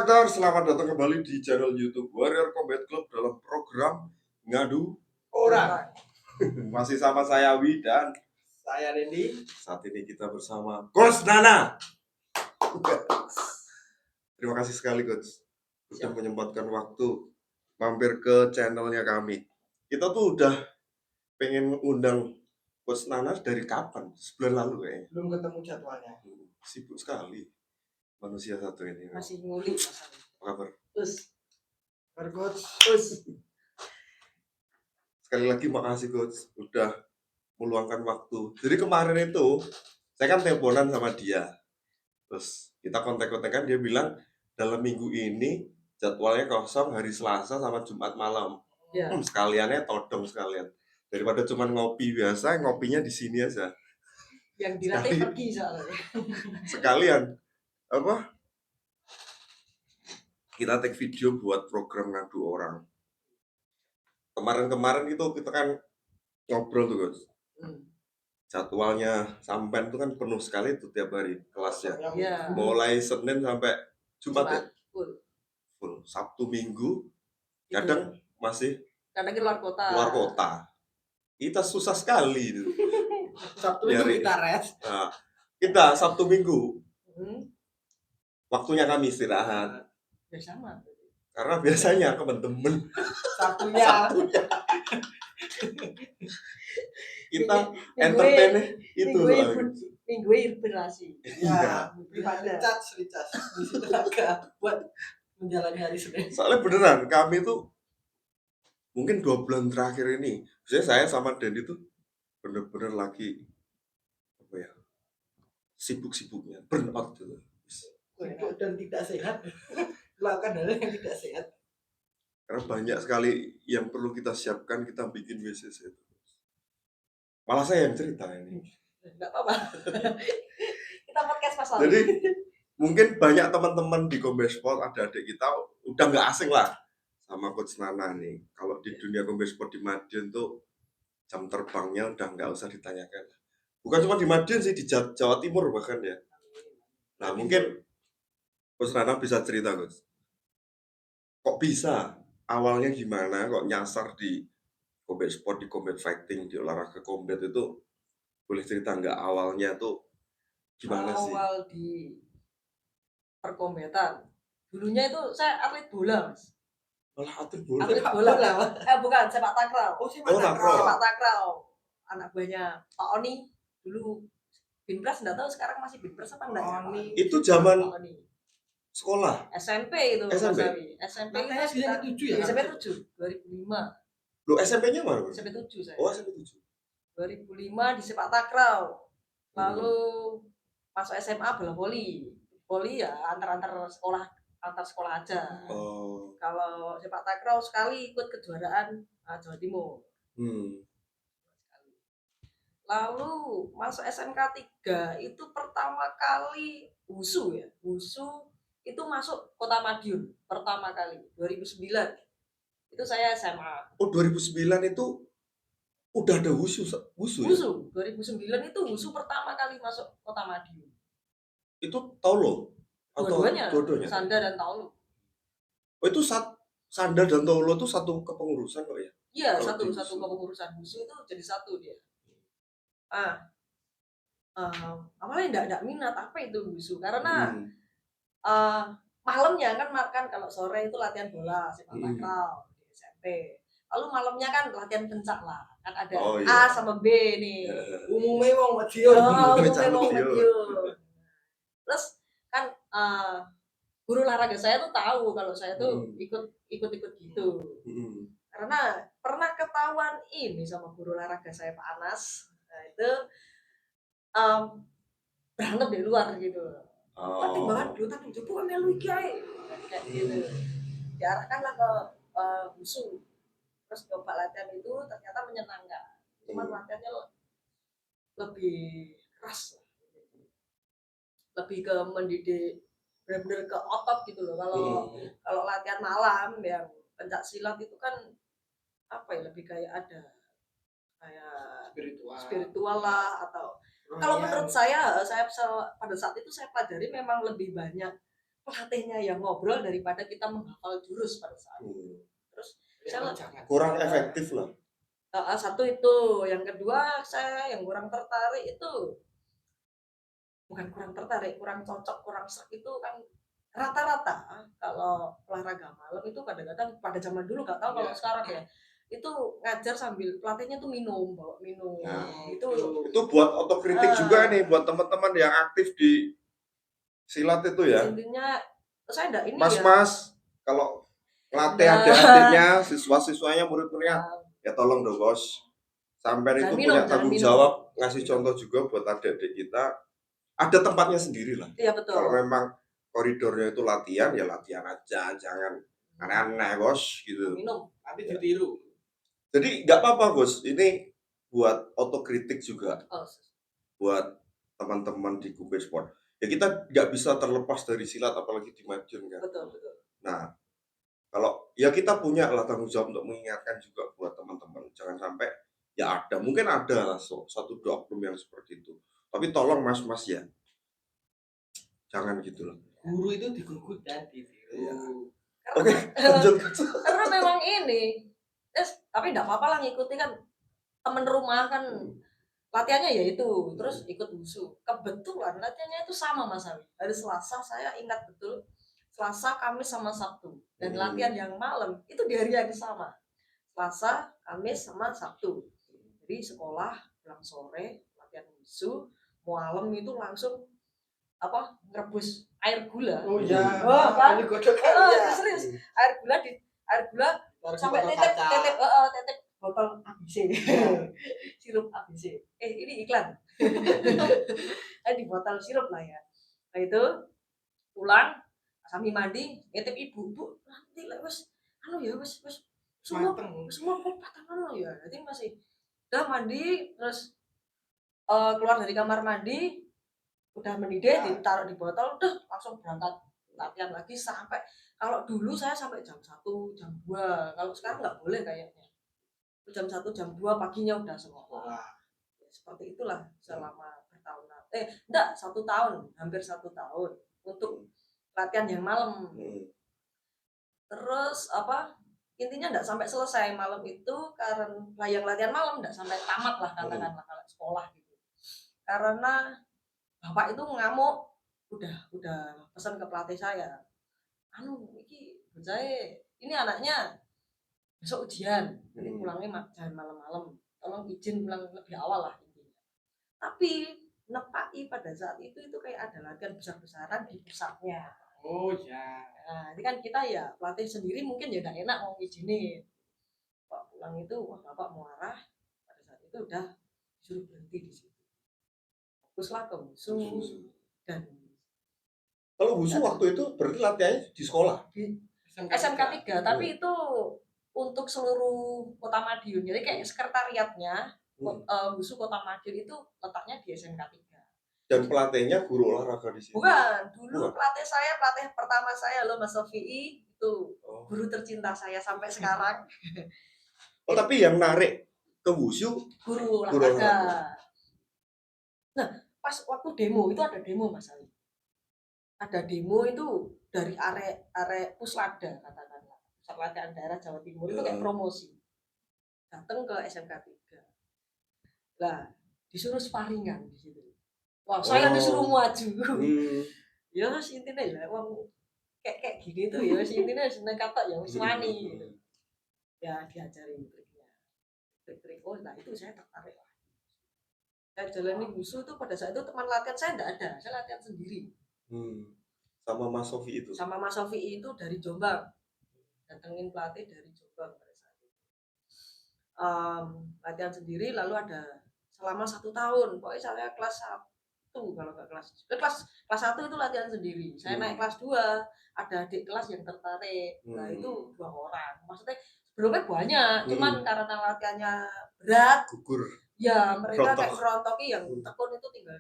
Instructor, selamat datang kembali di channel YouTube Warrior Combat Club dalam program Ngadu Orang. Masih sama saya Wi dan Saya Randy. saat ini kita bersama Coach Nana. Terima kasih sekali Coach sudah menyempatkan waktu mampir ke channelnya kami. Kita tuh udah pengen undang Coach Nana dari kapan? Sebulan lalu kayaknya. Belum ketemu jadwalnya. Sibuk sekali manusia satu ini. Masih ngulik. Apa kabar? Terus Coach. Sekali lagi makasih Coach udah meluangkan waktu. Jadi kemarin itu saya kan teleponan sama dia. Terus kita kontak-kontakan, dia bilang dalam minggu ini jadwalnya kosong hari Selasa sama Jumat malam. ya. Sekaliannya todong sekalian. Daripada cuma ngopi biasa, ngopinya di sini aja. Yang dilatih pergi soalnya. Sekalian apa? Kita take video buat program ngadu orang. Kemarin itu kita kan ngobrol tuh Coach. Jadwalnya sampai itu kan penuh sekali tuh tiap hari kelasnya. Ya. Mulai Senin sampai Jumat ya. Full. Sabtu Minggu kadang masih Kadang keluar kota. Kita susah sekali itu. Sabtu Minggu kita rest. Nah, kita Sabtu Minggu waktunya kami istirahat. Ya sama. Karena biasanya teman-teman Sabtunya. kita entertain itu soalnya. Minggu berasi. Iya. Recharge di tenaga buat menjalani hari Senin. Soalnya beneran kami tuh mungkin 2 bulan terakhir ini, biasanya saya sama Dendi tuh bener-bener lagi apa ya, sibuk-sibuknya, burn out gitu. Sibuk dan tidak sehat. Melakukan hal yang tidak sehat. Karena banyak sekali yang perlu kita siapkan, kita bikin WCC itu. Malah saya yang cerita ini. Enggak apa-apa. Kita podcast pas lalu. Jadi mungkin banyak teman-teman di Combat Sport, adik-adik kita udah nggak asing lah sama Coach Nana nih. Kalau di dunia Combat Sport di Madiun tuh jam terbangnya udah nggak usah ditanyakan. Bukan cuma di Madiun sih, di Jawa Timur bahkan ya. Nah mungkin Coach Nana bisa cerita Coach. Kok bisa? Awalnya gimana? Kok nyasar di Combat Sport, di combat fighting, di olahraga combat itu? Boleh cerita nggak awalnya tuh gimana sih? Awal di perkombatan. Dulunya itu saya atlet bola, Mas. Malah atlet bola. Atlet bola. Bukan, sepak takraw. Sepak takraw. Sepak takraw. Anak buahnya Pak Oni dulu Binpres, enggak tahu sekarang masih Binpres apa enggak. Itu zaman sekolah. SMP itu. SMP Makanya kita 7 ya. SMP 7 2005. Loh SMP-nya mana? SMP 7 saya. Oh, SMP 7. 2005 di sepak takraw. Lalu masuk SMA bola voli. Voli ya antar sekolah aja. Oh. Kalau sepak takraw sekali ikut kejuaraan Jawa Timur. Lalu masuk SMK 3 itu pertama kali WUSU ya. WUSU itu masuk Kota Madiun pertama kali 2009. Itu saya SMA. Oh, 2009 itu udah ada WUSU ya? WUSU 2009 itu WUSU pertama kali masuk Kota Madiun. Itu Taulo atau dua-duanya? Sanda dan Taulo. Oh, itu Sanda dan Taulo itu satu kepengurusan kok ya? Iya, satu kepengurusan. WUSU itu jadi satu dia. Awalnya enggak minat apa itu WUSU karena malamnya kan kalau sore itu latihan bola sepak takraw di SMP. Lalu malamnya kan latihan pencak lah. Kan ada A sama B nih. Umumnya wong Madiun. Terus kan guru olahraga saya tuh tahu kalau saya tuh ikut gitu. Karena pernah ketahuan ini sama guru olahraga saya Pak Anas. Nah, itu berantem di luar gitu. Tapi banget dulu tapi jebol melu iki kayak gitu. Diarahkanlah ke WUSU. Terus coba latihan itu ternyata menyenangkan. Cuma latihannya lebih keras. Lebih ke mendidik benar-benar ke otot gitu loh. Kalau latihan malam yang pencak silat itu kan apa ya, lebih kayak ada kayak spiritual lah atau kalau menurut saya pada saat itu saya pelajari memang lebih banyak pelatihnya yang ngobrol daripada kita menghafal jurus pada saat itu. Hmm. Terus Ya, saya jangan. Kurang efektif lah. satu itu, yang kedua saya yang kurang tertarik itu bukan kurang tertarik, kurang cocok, kurang serak itu kan rata-rata kalau olahraga malam itu kadang-kadang pada zaman dulu nggak tahu kalau Iya. sekarang ya itu ngajar sambil pelatihnya tuh bawa minum Nah, itu Itu buat otokritik juga nih buat teman-teman yang aktif di silat itu ya. intinya saya enggak ini ya Mas-mas, kalau ngelatih Nah. adik-adiknya, siswa-siswanya, murid-muridnya, uh, ya tolong dong bos. Sampai Jangan itu minum, punya jangan tanggung minum. jawab, ngasih contoh juga buat adik-adik kita. Ada tempatnya sendiri lah. iya betul. Kalau memang koridornya itu latihan, ya latihan aja, jangan aneh-aneh bos, gitu. Minum. Nanti ditiru. Jadi nggak apa-apa bos, ini buat otokritik juga, Oh, buat teman-teman di Kube Sport. Ya kita nggak bisa terlepas dari silat, apalagi di Madiun kan. betul betul. Nah, kalau ya kita punya lah tanggung jawab untuk mengingatkan juga buat teman-teman, jangan sampai ya ada, mungkin ada lah satu dua oknum yang seperti itu. Tapi tolong mas-mas ya, jangan gitu loh. Guru itu digugut dan ditiru. Iya. Karena, Oke, lanjut. karena memang ini, tapi enggak apa-apa lah ngikuti kan temen rumah kan latihannya ya itu, terus ikut wushu. Kebetulan latihannya itu sama Mas Awi. Hari Selasa saya ingat betul, Selasa, Kamis sama Sabtu. Dan latihan yang malam itu di hari yang sama. Selasa, Kamis sama Sabtu. Jadi sekolah pulang sore latihan wushu, malam itu langsung ngerebus air gula. Oh iya. Oh, kan? Ini godok ya. Serius. Air gula sampai tetep botol ABC. Sirup ABC. Ini iklan. Di botol sirup lah ya. Nah itu pulang sambil mandi, nitip ibu nanti lah wes semua patah ya. Jadi masih udah mandi terus keluar dari kamar mandi udah mendidih ditaruh di botol udah langsung berangkat latihan lagi sampai kalau dulu saya sampai jam 1 jam 2 kalau sekarang nggak boleh kayaknya jam 1 jam 2 paginya udah sekolah ya, seperti itulah selama bertahun enggak 1 tahun hampir 1 tahun untuk latihan yang malam terus intinya enggak sampai selesai malam itu karena yang latihan malam enggak sampai tamat lah katakanlah kalau sekolah gitu karena bapak itu ngamuk udah pesan ke pelatih saya ini anaknya besok ujian jadi pulangnya jangan malam-malam tolong izin pulang lebih awal lah intinya tapi nepai pada saat itu kayak ada latihan besar-besaran di pusatnya oh ya nah ini kan kita ya pelatih sendiri mungkin ya udah enak mau izinin pak pulang itu bapak marah pada saat itu udah disuruh berhenti di situ fokuslah ke wushu dan kalau wushu waktu itu berarti latihannya di sekolah SMK 3 tapi itu untuk seluruh Kota Madiun jadi kayak sekretariatnya wushu Kota Madiun itu letaknya di SMK 3 dan pelatihnya guru olahraga di sini bukan dulu pelatih pertama saya loh Mas Sofi'i itu guru tercinta saya sampai sekarang tapi yang narik ke wushu guru olahraga nah pas waktu demo itu ada demo Mas Ali ada demo itu dari arek Puslada katakanlah pusat latihan daerah Jawa Timur itu kayak promosi datang ke SMK 3 lah disuruh sparingan di situ wah saya disuruh maju ya mas intinya lah uang kayak gini tuh ya mas intinya seneng kata ya mas wani gitu ya diajarin trik nah itu saya tertarik lah saya jalani wushu tuh pada saat itu teman latihan saya enggak ada saya latihan sendiri sama Mas Sofi itu dari Jombang datengin pelatih dari Jombang pada saat itu latihan sendiri lalu ada selama 1 tahun pokoknya saya kelas 1 kalau nggak kelas 1 itu latihan sendiri saya naik kelas 2 ada adik kelas yang tertarik nah itu 2 orang maksudnya sebelumnya banyak cuman karena latihannya berat gugur ya mereka kayak merontoki yang tekun itu tinggal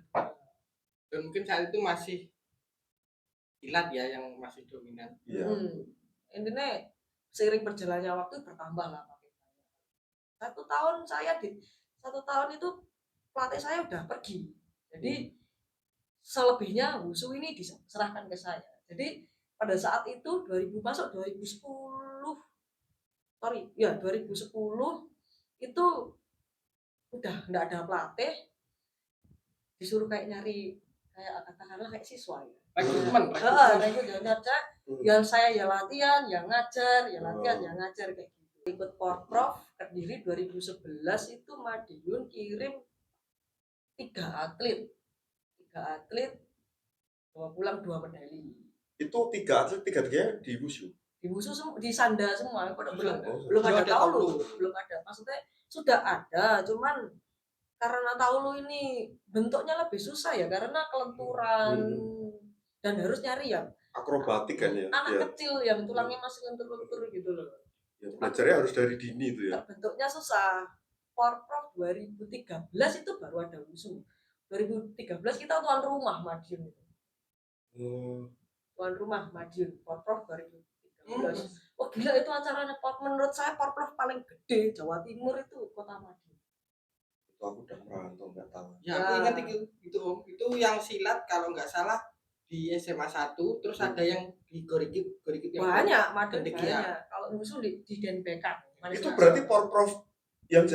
dan mungkin saat itu masih silat ya yang masih dominan. Intinya seiring berjalannya waktu bertambah lah pakai 1 tahun saya 1 tahun itu pelatih saya udah pergi jadi selebihnya wushu ini diserahkan ke saya jadi pada saat itu 2010 sorry ya 2010 itu udah nggak ada pelatih, disuruh kayak nyari kayak katakanlah kayak siswa ya. Rekrutmen. Rekrut ngajar, yang saya ya latihan, yang ngajar, ya latihan, yang ngajar kayak gitu. Ikut Porprov Kediri 2011 itu Madiun kirim 3 atlet bawa pulang 2 medali. Itu 3 atlet, 3-tiganya di wushu. Di wushu di sanda semua, belum Belum ada ada taulu, taulu. belum ada. Maksudnya sudah ada, cuman karena taulu ini bentuknya lebih susah ya karena kelenturan dan harus nyari yang Akrobatik kan ya. anak Ya. kecil yang tulangnya masih lentur-lentur gitu loh. Ya, belajarnya harus dari dini itu ya. Bentuknya susah. Porprov 2013 itu baru ada wushu. 2013 kita tuan rumah Madiun itu. Tuan rumah Madiun Porprov 2013. Oh gila itu acaranya menurut saya Porprov paling gede Jawa Timur itu kota Madiun. Aku udah merantau nggak tahu. Ya aku ingat itu Om, itu yang silat kalau nggak salah di SMA 1, terus ada yang di Gorigit yang banyak Madiun Gede, banyak. Kalau musuh di DNPK. Itu berarti Porprov yang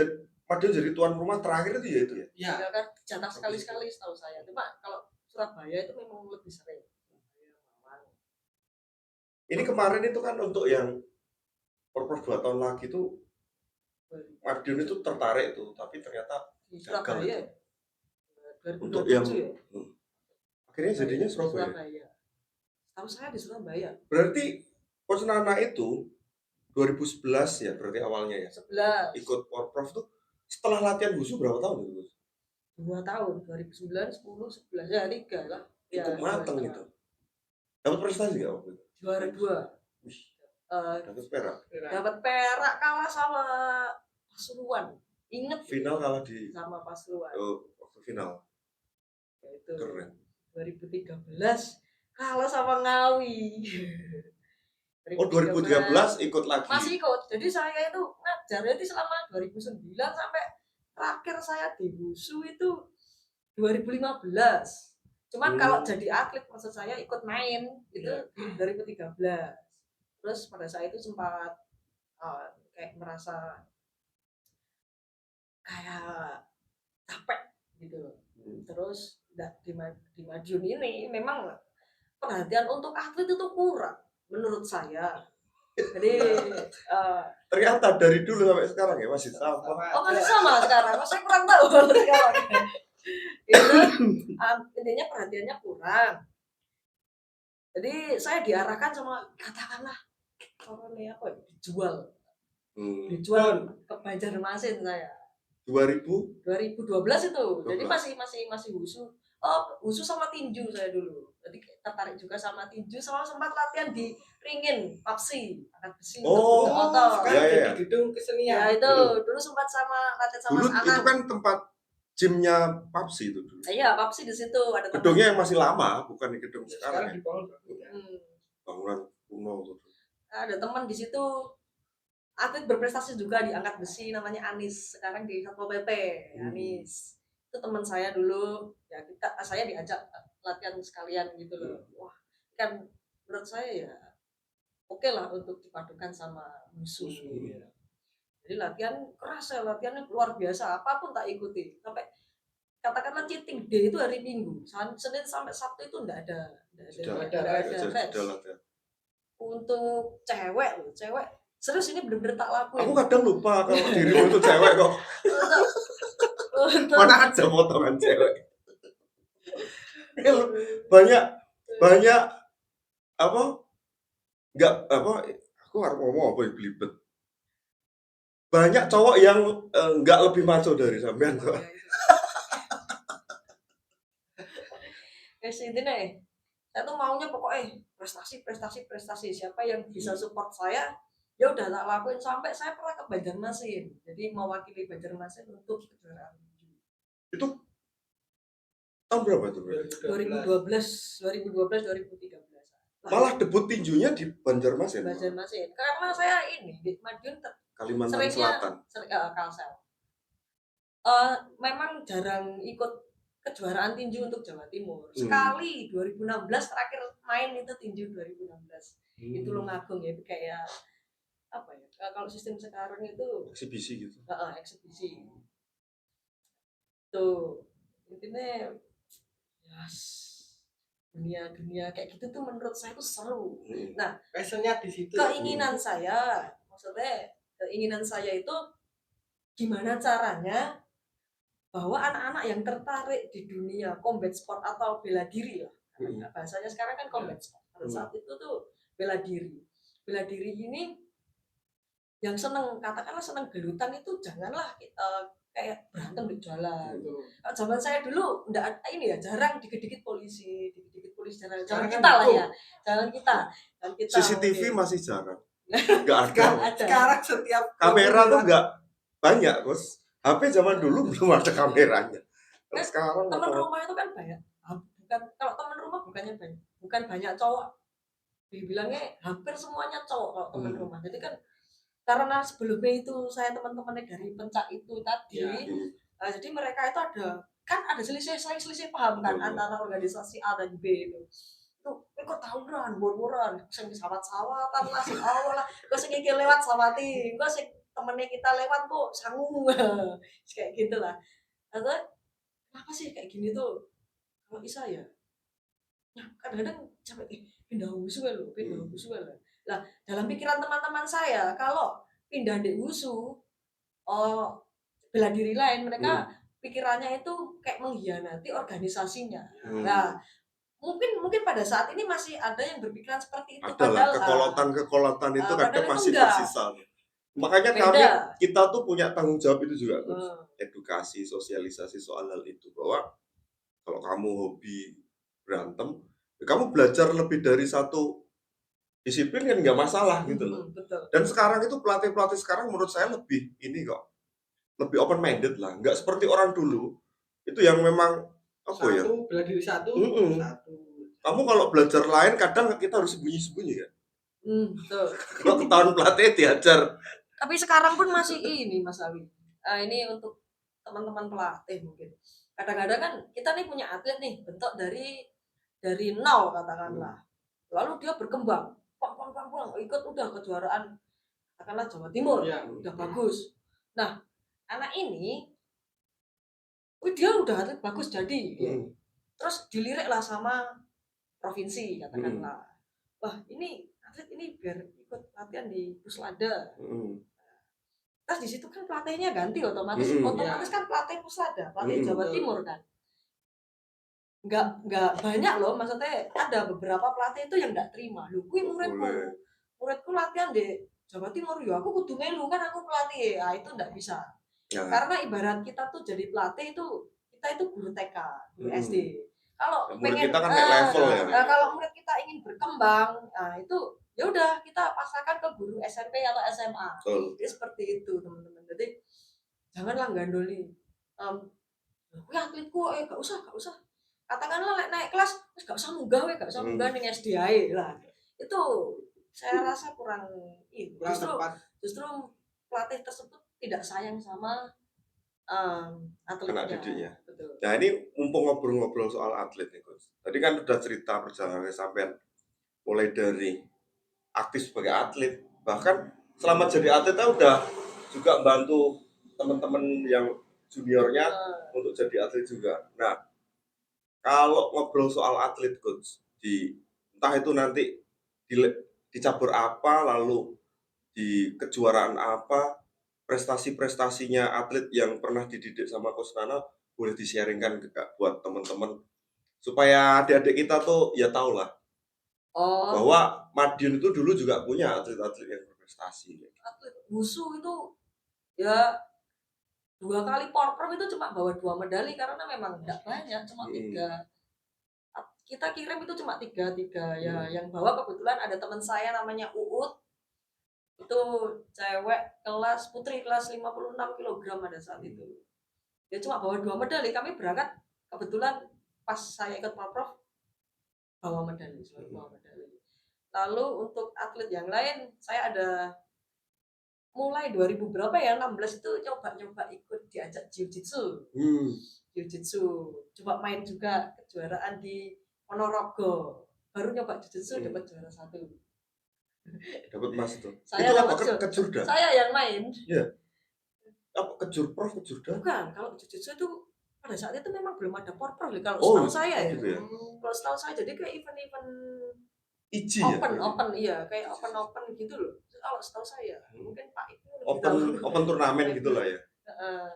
Madiun jadi tuan rumah terakhir itu ya itu ya? Ya. Ya kan jatah sekali-sekali setahu saya. Cuma kalau Surabaya itu memang lebih sering. Ini kemarin itu kan untuk yang Porprov 2 tahun lagi itu Madiun itu tertarik tuh, tapi ternyata di Surabaya. 2027 untuk yang ya? Akhirnya jadinya Surabaya. Tahu saya di Surabaya. Berarti Coach Nana itu 2011 ya berarti awalnya ya. 11. Ikut Porprov tuh setelah latihan wushu berapa tahun itu? 2 tahun, 2009, 10, 11 ya 3 lah. Cukup mateng itu. Dapat prestasi nggak waktu itu? Juara 2. Dapat perak. Dapat perak kalah sama Pasuruan. Ingat Final kalah di sama Pasuruan. Waktu final. Itu Keren. 2013 kalah sama Ngawi. 2013 ikut lagi. Masih ikut. Jadi saya itu ngajar itu selama 2009 sampai terakhir saya di wushu itu 2015. Cuman kalau jadi atlet maksud saya ikut main itu 2013. Terus pada saat itu sempat kayak merasa kayak capek gitu. Terus di Madiun ini memang perhatian untuk atlet itu kurang menurut saya. Jadi ternyata dari dulu sampai sekarang ya masih sama. Oh masih sama sekarang, saya kurang tahu sekarang. Itu intinya perhatiannya kurang. Jadi saya diarahkan sama katakanlah orangnya apa dijual ke Banjarmasin saya. 2012 itu. Jadi masih wushu. Wushu sama tinju saya dulu. Jadi tertarik juga sama tinju, sama sempat latihan di ringin PAPSI, angkat besi untuk otot. Di gedung kesenian. Ya itu dulu sempat sama latihan sama dulu anak. Itu kan tempat gymnya PAPSI itu dulu. Iya, PAPSI di situ ada gedungnya yang masih lama, bukan di gedung sekarang. Di Polda. Bangunan kuno tuh. Ada teman di situ atlet berprestasi juga di angkat besi namanya Anis, sekarang di Satpol PP. Anis itu teman saya dulu ya, saya diajak latihan sekalian gitu loh. Wah kan menurut saya ya oke lah untuk dipadukan sama wushu. Jadi latihan keras ya, latihannya luar biasa, apapun tak ikuti sampai katakanlah cheating day itu hari Minggu, Senin sampai Sabtu itu enggak ada untuk cewek serius ini bener-bener tak lakuin. Aku kadang lupa kalau dirimu itu cewek kok. Mana ada potongan cewek. banyak apa enggak apa aku harus ngomong apa belibet. Banyak cowok yang enggak lebih maco dari sampean kok. Intinya saya tuh maunya pokoknya prestasi. Siapa yang bisa support saya ya udah tak lakuin. Sampai saya pernah ke Banjarmasin, jadi mewakili Banjarmasin untuk kejuaraan tinju. Itu tahun berapa tuh? 2013 2013. Malah debut tinjunya di Banjarmasin. Karena saya ini di Madiun Kalimantan Selatan. Kalsel. Memang jarang ikut kejuaraan tinju untuk Jawa Timur. Sekali 2016 terakhir main itu tinju 2016. Itu Tulungagung ya, kayak apa ya? Kalau sistem sekarang itu eksibisi gitu. Eksibisi. Tuh intinya yes, dunia kayak gitu tuh menurut saya tuh seru. Nah, passionnya di situ. keinginan saya, maksudnya keinginan saya itu gimana caranya bahwa anak-anak yang tertarik di dunia combat sport atau bela diri lah, bahasanya sekarang kan combat sport. Pada saat itu tuh bela diri ini yang seneng, katakanlah seneng gelutan itu janganlah kayak berantem di jalan. Zaman saya dulu enggak ini ya, jarang dikit-dikit polisi jalan kita lah ya. Jalan kita. CCTV masih jarang. Enggak ada. Sekarang setiap kamera tuh enggak banyak, Bos. HP zaman dulu belum ada kameranya. Sekarang teman rumah itu kan banyak. Bukan kalau teman rumah bukan banyak cowok. Dibilangnya hampir semuanya cowok kalau teman rumah. Jadi kan karena sebelumnya itu saya teman-temannya dari pencak itu tadi, jadi mereka itu ada selisih paham kan antara organisasi A dan B itu. Tuh, kok tawuran, bor-boran, sing sawat-sawatan lah, sing awal lah, kok sing iki lewat sawati, kok sing temennya kita lewat kok sangu, kayak gitulah. Atau kenapa sih kayak gini tuh? Kalau bisa ya, nah kadang-kadang capek, pindah usul loh. Lah, dalam pikiran teman-teman saya, kalau pindah di wusu, bela diri lain, mereka pikirannya itu kayak mengkhianati organisasinya. Nah, mungkin pada saat ini masih ada yang berpikiran seperti itu. Adalah kekolotan itu kadang masih tersisa. Makanya kita tuh punya tanggung jawab itu juga, edukasi, sosialisasi soal hal itu, bahwa kalau kamu hobi berantem, kamu belajar lebih dari satu disiplin kan nggak masalah gitu loh. Dan sekarang itu pelatih sekarang menurut saya lebih lebih open minded lah, nggak seperti orang dulu itu yang memang bela diri satu. Kamu kalau belajar lain kadang kita harus sembunyi-sembunyi ya. Betul. Kalau ketahuan pelatih diajar. Tapi sekarang pun masih ini Mas Awi. Ini untuk teman-teman pelatih mungkin. Kadang-kadang kan kita nih punya atlet nih, bentuk dari nol katakanlah. Lalu dia berkembang, ikut udah kejuaraan katakanlah Jawa Timur, udah bagus. Nah, anak ini dia udah atlet bagus jadi. Terus dilirik lah sama provinsi katakanlah. Wah, ini atlet ini biar ikut latihan di Puslada. Terus di situ kan pelatihnya ganti otomatis kan pelatih Puslada, pelatih Jawa Timur kan. Enggak banyak loh, maksudnya ada beberapa pelatih itu yang enggak terima. Loh, kuwi muridku latihan di Jawa Timur, ya aku kudu melu kan aku pelatih. Ah, itu enggak bisa. Karena ibarat kita tuh jadi pelatih itu kita itu guru TK, guru SD. Kalau pengen kita kan level ya. Kalau murid kita ingin berkembang, nah itu ya udah kita pasrahkan ke guru SMP atau SMA. Jadi seperti itu teman-teman. Jadi janganlah gandoli. Kuwi atletku gak usah. Katakanlah naik kelas terus gak usah munggah ning SD ae lah. Itu saya rasa kurang itu. Justru pelatih tersebut tidak sayang sama atletnya. Anak didiknya. Betul. Nah, ini mumpung ngobrol-ngobrol soal atlet nih, Coach. Tadi kan udah cerita perjalanannya sampai mulai dari aktif sebagai atlet, bahkan selama jadi atlet udah juga bantu teman-teman yang juniornya untuk jadi atlet juga. Nah, kalau ngobrol soal atlet, Coach, entah itu nanti di cabur apa, lalu di kejuaraan apa, prestasi-prestasinya atlet yang pernah dididik sama Coach Nana boleh di-sharingkan buat teman-teman supaya adik-adik kita tuh ya tahu lah bahwa Madiun itu dulu juga punya atlet-atlet yang berprestasi. Atlet wusu itu ya 2 kali porprom itu cuma bawa 2 medali karena memang enggak banyak, cuma 3. Kita kirim itu cuma 3 ya. Yang bawa kebetulan ada teman saya namanya Uut. Itu cewek kelas putri kelas 56 kg pada saat itu. Dia cuma bawa 2 medali. Kami berangkat kebetulan pas saya ikut Porprov bawa medali. Lalu untuk atlet yang lain saya ada mulai 2000 berapa ya 16 itu coba ikut diajak jiu-jitsu. jiu-jitsu, coba main juga kejuaraan di Ponorogo, baru nyoba jiu-jitsu dapat juara 1. Dapat emas itu. Saya Itu apa? dapat Kejurda? saya yang main. Iya. Apa kejurda? Bukan, kalau jiu-jitsu itu pada saat itu memang belum ada porprov kalau Oh, setahu saya ya. gitu ya. Kalau setahu saya jadi kayak event-event Iji ya. open iya, kayak open gitu loh. Kalau setahu saya, mungkin Pak itu lebih Open tahu. open turnamen gitu lah ya. Heeh.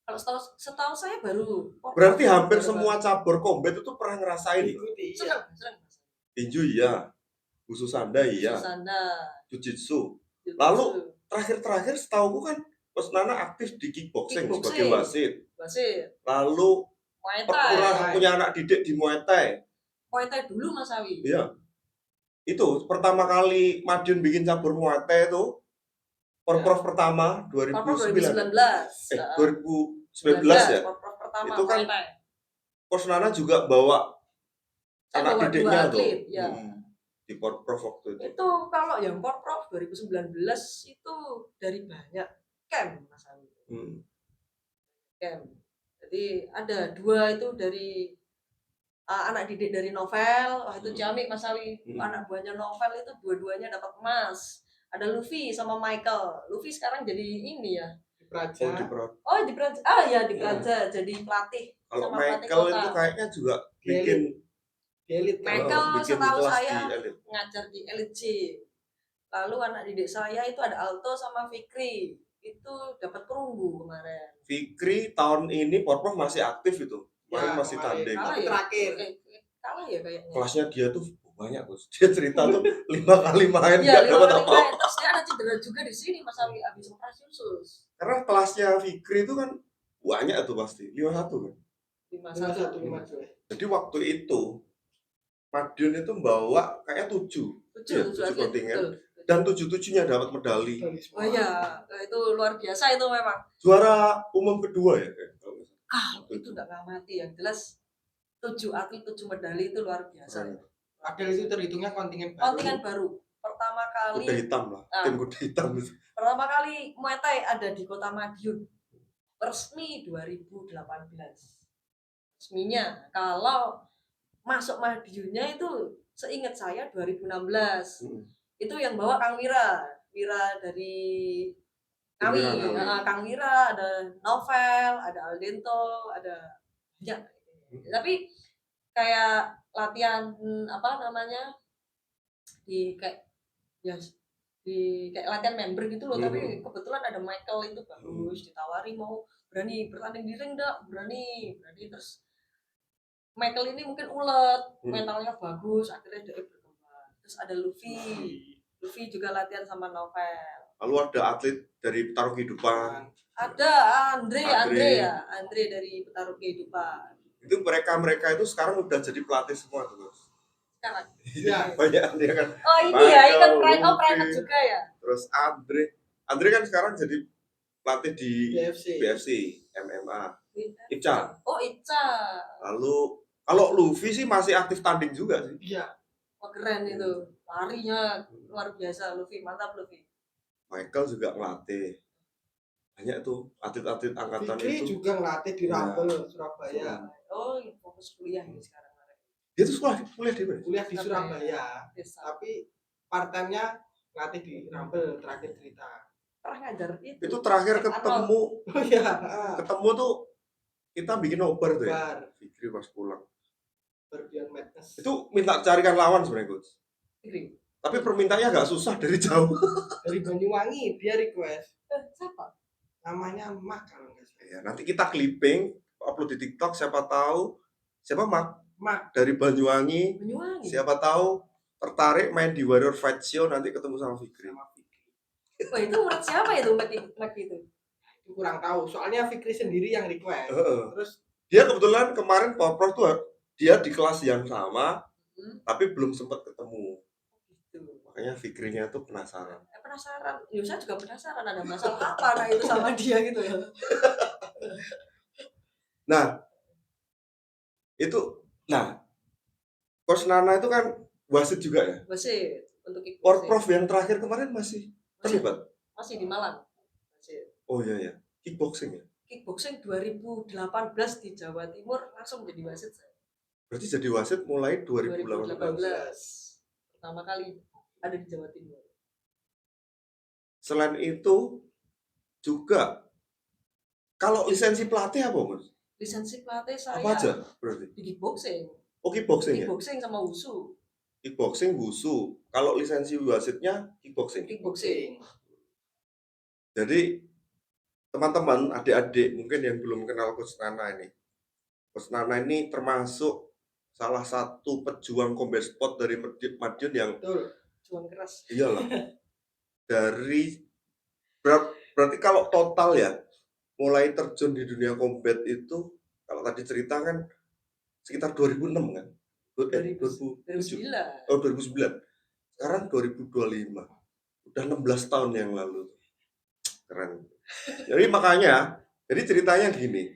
Kalau setahu saya baru porprov Berarti yang hampir baru- semua cabur combat itu pernah ngerasain itu. Ikuti. sering. Tinju iya, Wusu Sanda iya, Susanda, Jujitsu. jiu-jitsu, Lalu terakhir Setahu kan Coach Nana aktif di kickboxing sebagai wasit. wasit, Lalu Muay pernah Thai. punya anak didik di Muay Thai. Muay Thai dulu Mas Awi. Iya. Itu pertama kali Madiun bikin cabur Muay Thai itu Porprov pertama Porprov 2009. 2019. 2019 ya. Porprov pertama Itu kan Muay Thai. Coach Nana juga bawa Saya anak bawa didiknya 2 tuh. atlet, ya. Di Porprov waktu itu. Itu kalau yang Porprov 2019 itu dari banyak camp Mas Awi. Camp. Jadi ada 2 itu dari anak didik dari Novel, wah itu ciamik Mas Awi. Anak buahnya Novel itu dua-duanya dapat emas. Ada Luffy sama Michael. Luffy sekarang jadi ini ya. Di Praja. Oh, di Praja. Di Praja jadi pelatih. Kalau sama pelatih Michael kota. itu kayaknya juga bikin Di Elit. Michael bikin setahu kelas saya di Elit. ngajar di Elite Gym. Lalu anak didik saya itu ada Alto sama Fikri. Itu dapat perunggu kemarin. Fikri tahun ini Porprov masih aktif itu. Kemarin Ya, masih kemarin. tanding. Tapi terakhir. Kalah ya kayaknya. Kelasnya dia tuh banyak, Bos. Dia cerita tuh 5 kali main Iya, nggak dapat 5 kali apa-apa. main. Terus dia ada cedera juga di sini Mas Awi habis operasi usus. Karena kelasnya Fikri itu kan banyak tuh pasti. 51 kan. 5152. Jadi waktu itu Madiun itu bawa kayak 7 7 atlet, kontingen. betul. Dan 7-7-nya dapat medali. Oh iya, itu luar biasa itu memang. Juara umum kedua ya kalau nggak salah. Itu nggak ngamati yang jelas 7 atlet 7 medali itu luar biasa. Padahal itu terhitungnya kontingen baru. Kontingen baru. Pertama kali Kuda hitam lah, tim kuda hitam itu. pertama kali Muay Thai ada di Kota Madiun. Resmi 2018. Resminya kalau masuk Madiunnya itu seingat saya 2016. Itu yang bawa Kang Wira dari Ngawi, Kang Wira, ada Novel, ada Aldento, ada banyak. Tapi kayak latihan di kayak kayak latihan member gitu loh. Tapi kebetulan ada Michael itu bagus, ditawari mau berani bertanding di ring enggak? Berani terus Michael ini mungkin ulet, mentalnya bagus, akhirnya dia berkembang. Terus ada Luffy juga latihan sama Novel. Lalu ada atlet dari Petarung Kehidupan. Ada Andre dari Petarung Kehidupan. Itu mereka itu sekarang udah jadi pelatih semua tuh, Mas. Sekarang. Iya, banyak dia kan. Oh ini ya, ikut private juga ya. Terus Andre kan sekarang jadi pelatih di BFC MMA. Ica. Oh Ica. Lalu kalau Luffy sih masih aktif tanding juga sih. Iya. Oh, keren itu. Larinya luar biasa Luffy, mantap Luffy. Michael juga ngelatih. Banyak tuh atlet-atlet angkatan Fikri itu. juga ngelatih di Rumble Surabaya. Oh, fokus kuliah ini sekarang. Dia tuh kuliah di mana? Kuliah di Surabaya. Desa. Tapi part-time-nya ngelatih di Rumble terakhir cerita. Pernah ngajar itu. Itu terakhir ketemu. Oh iya. Ketemu tuh kita bikin nobar tuh ya. Bar. Fikri pas pulang. Berbian Madness. Itu minta carikan lawan sebenarnya, Coach. Fikri. Tapi permintaannya agak susah dari jauh. Dari Banyuwangi dia request. Siapa? Namanya Mak kalau nggak salah. Ya, nanti kita clipping, upload di TikTok, siapa tahu siapa Mak dari Banyuwangi. Banyuwangi. Siapa tahu tertarik main di Warrior Fight Show, nanti ketemu sama Fikri. Wah, itu murid siapa itu Mak itu? Kurang tahu. Soalnya Fikri sendiri yang request. Terus dia kebetulan kemarin Porprov tuh dia di kelas yang sama, tapi belum sempat ketemu. Makanya Fikrinya tuh penasaran. Penasaran. Ya, saya juga penasaran ada masalah apa nah itu sama dia gitu ya. Coach Nana itu kan wasit juga ya? Wasit untuk kickboxing. Porprov yang terakhir kemarin masih terlibat? Masih di Malang. Wasit. Oh iya ya, kickboxing ya? kickboxing 2018 di Jawa Timur langsung jadi wasit saya. Berarti jadi wasit mulai 2018. 2018 pertama kali ada di Jawa Timur. Selain itu juga kalau lisensi pelatih apa, Mas? Lisensi pelatih saya Apa aja berarti? di kickboxing. Oh, kickboxing ya? Kickboxing sama wushu. Kickboxing, wushu. Kalau lisensi wasitnya kickboxing. Kickboxing. Jadi teman-teman, adik-adik mungkin yang belum kenal Coach Nana ini. Coach Nana ini termasuk salah satu pejuang combat sport dari Madiun yang Betul. Juang keras. iyalah. Dari berarti kalau total ya mulai terjun di dunia combat itu kalau tadi cerita kan sekitar 2006 kan? 2007. 2009. Oh, 2009. Sekarang 2025. Udah 16 tahun yang lalu. Keren. Jadi makanya, jadi ceritanya gini.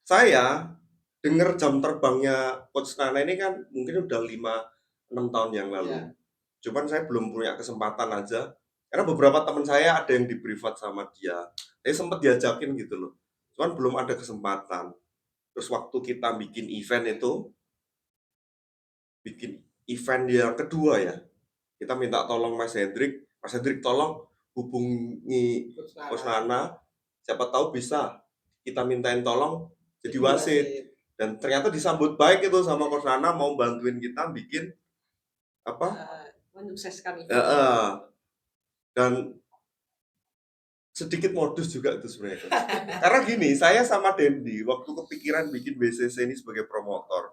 Saya dengar jam terbangnya Coach Nana ini kan mungkin udah 5-6 tahun yang lalu. Ya. Cuman saya belum punya kesempatan aja. Karena beberapa teman saya ada yang di privat sama dia. Saya sempat diajakin gitu loh. Cuman belum ada kesempatan. Terus waktu kita bikin event itu, bikin event yang kedua ya, kita minta tolong Mas Hendrik tolong hubungi Coach Nana, siapa tahu bisa kita mintain tolong jadi wasit. Dan ternyata disambut baik itu sama Coach Nana, mau bantuin kita bikin apa? Menyukseskan itu. Dan sedikit modus juga itu sebenarnya. Karena gini, saya sama Dendi waktu kepikiran bikin BCC ini sebagai promotor,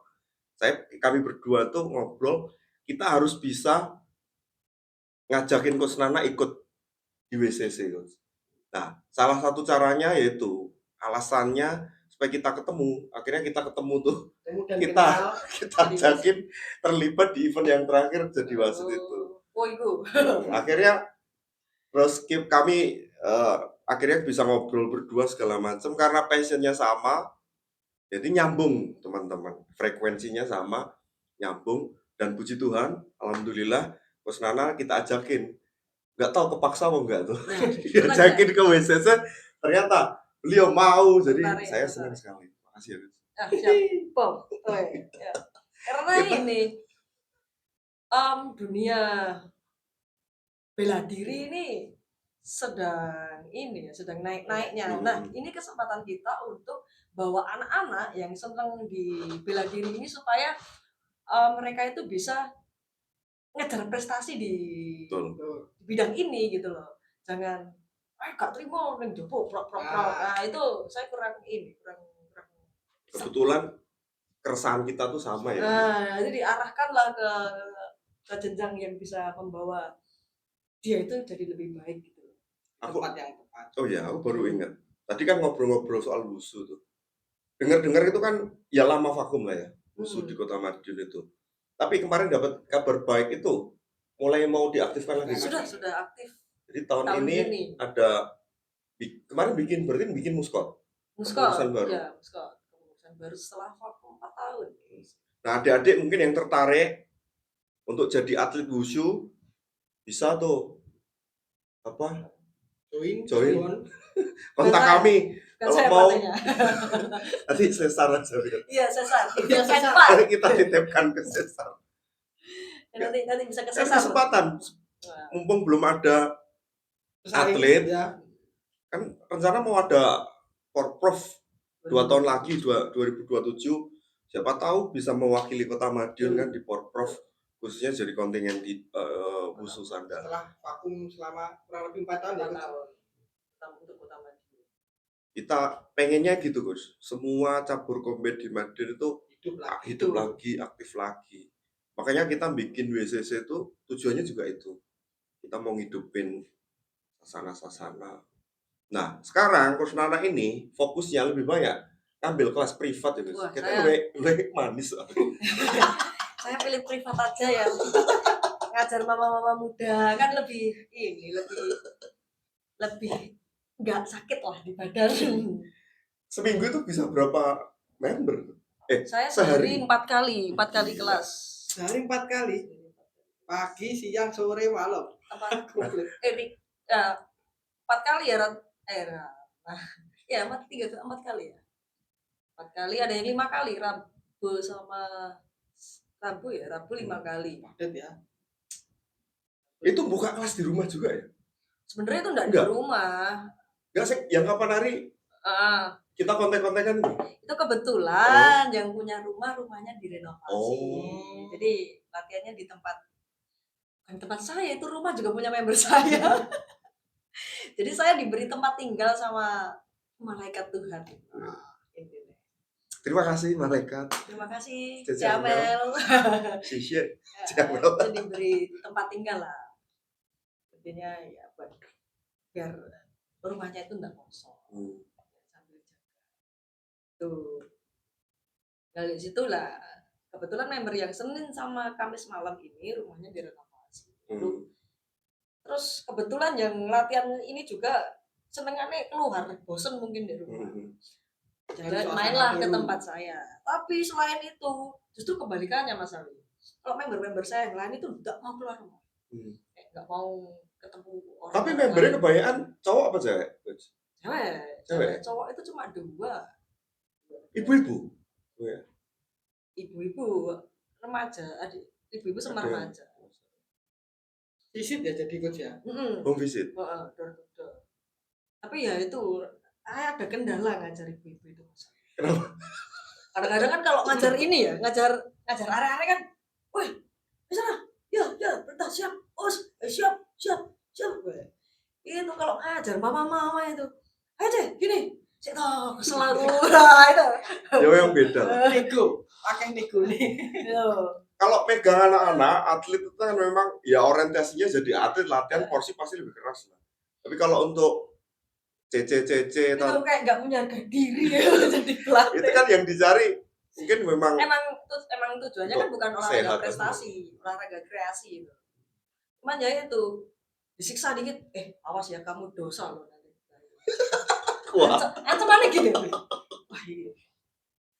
kami berdua tuh ngobrol, kita harus bisa ngajakin Coach Nana ikut di WCC, Coach. Nah, salah satu caranya yaitu alasannya supaya kita ketemu. Akhirnya kita ketemu tuh, kita ajakin terlibat di event yang terakhir jadi wasit itu. Oh itu. Akhirnya terus kami akhirnya bisa ngobrol berdua segala macam karena passionnya sama, jadi nyambung teman-teman, frekuensinya sama, nyambung, dan puji Tuhan, alhamdulillah Coach Nana kita ajakin, nggak tahu kepaksa mau nggak tuh, diajakin ke WCC, ternyata beliau mau, jadi saya senang sekali. Makasih ya. Siap, Bom. Ya. Karena ini dunia bela diri ini sedang naik-naiknya. Nah, ini kesempatan kita untuk bawa anak-anak yang senang di bela diri ini supaya mereka itu bisa ngejar prestasi di bidang ini gitu loh. Jangan gak terima neng jopo prok. Nah, itu saya kurang. Kebetulan keresahan kita tuh sama ya. Nah, jadi diarahkanlah ke jenjang yang bisa membawa dia itu jadi lebih baik gitu. Tempat yang tepat. Oh ya, aku baru ingat. Tadi kan ngobrol-ngobrol soal wushu tuh. Dengar-dengar itu kan ya lama vakum lah ya, wushu di Kota Madiun itu. Tapi kemarin dapat kabar baik itu mulai mau diaktifkan lagi. Sudah aktif. Jadi tahun ini ada kemarin bikin muskot. Kepengurusan baru. Ya, kepengurusan baru setelah vakum 4 tahun. Nah, adik-adik mungkin yang tertarik untuk jadi atlet wushu bisa tuh join kontak kami kalau mau. Nanti sesar aja. Iya, sesar. Kita ditipkan ke sesar. Nanti bisa ke sesar. Kesempatan mumpung belum ada atlet ya. Kan rencana mau ada Porprov 2 tahun lagi 2027, siapa tahu bisa mewakili Kota Madiun kan di Porprov, khususnya jadi kontingen di wushu sandal. Setelah vakum selama kurang lebih 4 tahun ya untuk Kota Madiun. Kita pengennya gitu, Gus. Semua cabur combat di Madiun itu hidup lagi, aktif lagi. Makanya kita bikin WCC itu tujuannya juga itu. Kita mau ngidupin sasana-sasana. Nah, sekarang Coach Nana ini fokusnya lebih banyak ambil kelas privat ya, Gus. Kita lebih manis. Saya pilih privat aja ya. Ngajar mama-mama muda kan lebih nggak sakit lah di badan. Seminggu itu bisa berapa member? Saya sehari 4 kali kelas. Sehari 4 kali. Pagi, siang, sore, malam. 4 kali ya. Nah, Ya, 4 kali ya. 4 kali, ada yang 5 kali, Rabu sama Rabu ya, Rabu 5 kali. Padat ya. Itu buka kelas di rumah juga ya? Sebenarnya itu enggak di Enggak. rumah. Enggak sih, yang kapan hari Ah, kita kontek-kontekan tuh? itu kebetulan yang punya rumahnya direnovasi. Oh. Jadi latihannya di tempat, bukan tempat saya, itu rumah juga punya member saya. Jadi saya diberi tempat tinggal sama malaikat Tuhan. Intinya. Terima kasih malaikat. Terima kasih Cici Jamel. Sisir. Itu diberi tempat tinggal lah. Intinya ya buat biar rumahnya itu enggak kosong. Sambil jaga. Tuh. Dari situ lah kebetulan member yang Senin sama Kamis malam ini rumahnya direnovasi. Terus kebetulan yang latihan ini juga senengannya keluar, bosen mungkin di rumah. Jadi mainlah ke tempat saya. Tapi selain itu, justru kebalikannya Mas Ali. Kalau member-member saya yang lain itu nggak mau keluar rumah. Nggak mau ketemu orang. Tapi membernya kebanyakan cowok apa cewek? Cewek. Cowok itu cuma 2. Ibu-ibu? Ibu-ibu remaja, ibu-ibu sama remaja. Visit ya jadi coach ya. Home visit. Tapi ya itu ada kendala ngajar ibu-ibu itu. Kenapa? Kadang-kadang kan kalau ngajar ini ya, ngajar area-area kan, wih, bisa ya, perintah siap, siap. Itu kalau ngajar mama itu, ayo deh, gini, saya tahu selalu itu. Ya yang beda. Nego, pakai nego nih. Kalau pegang anak-anak, atlet itu kan memang ya orientasinya jadi atlet, latihan porsi pasti lebih keras lah. Tapi kalau untuk CC itu kayak nggak punya harga diri ya jadi pelatih. Itu kan yang dicari mungkin memang tujuannya kan bukan olahraga prestasi, olahraga kreasi itu. Cuman ya itu disiksa dikit, awas ya kamu dosa loh nanti. Ancamannya gini. Wah iya.